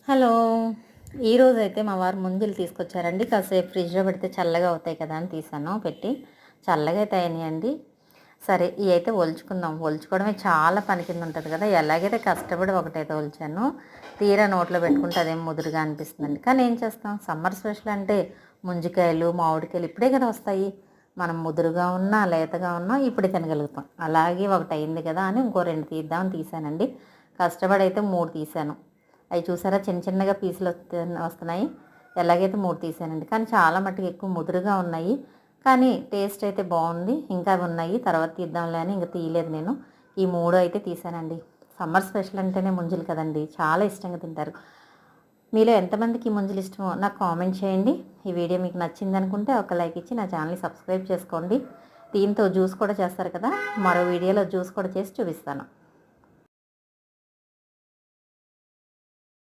Hello. ఈరోజైతే మా వారు ముంజలు తీసుకొచ్చారండి. కాసేపు ఫ్రిడ్జ్‌లో పెడితే చల్లగా అవుతాయి కదా అని తీసాను పెట్టి. చల్లగా అయితే అయినాయండి. సరే ఇవైతే ఒలుచుకుందాం. ఒలుచుకోవడమే చాలా పని కింద ఉంటుంది కదా! ఎలాగైతే కష్టపడి ఒకటైతే ఒలిచాను. తీరా నోట్లో పెట్టుకుంటే అదేం ముదురుగా అనిపిస్తుందండి. కానీ ఏం చేస్తాం, సమ్మర్ స్పెషల్ అంటే ముంజికాయలు, మామిడికాయలు ఇప్పుడే కదా వస్తాయి. మనం ముదురుగా ఉన్నా, లేతగా ఉన్నా ఇప్పుడే తినగలుగుతాం. అలాగే ఒకటి అయింది కదా అని ఇంకో 2 తీద్దామని తీసానండి. కష్టపడి అయితే 3 తీసాను. అవి చూసారా చిన్న చిన్నగా పీసులు వస్తున్నాయి. ఎలాగైతే 3 తీసానండి. కానీ చాలా మట్టుకు ఎక్కువ ముదురుగా ఉన్నాయి. కానీ టేస్ట్ అయితే బాగుంది. ఇంకా అవి ఉన్నాయి, తర్వాత తీద్దాంలే అని ఇంకా తీయలేదు నేను. ఈ 3 అయితే తీసానండి. సమ్మర్ స్పెషల్ అంటేనే ముంజలు కదండి, చాలా ఇష్టంగా తింటారు. మీలో ఎంతమందికి ఈ ముంజలు ఇష్టమో నాకు కామెంట్ చేయండి. ఈ వీడియో మీకు నచ్చింది అనుకుంటే ఒక లైక్ ఇచ్చి నా ఛానల్ని సబ్స్క్రైబ్ చేసుకోండి. దీంతో జ్యూస్ కూడా చేస్తారు కదా, మరో వీడియోలో జ్యూస్ కూడా చేసి చూపిస్తాను.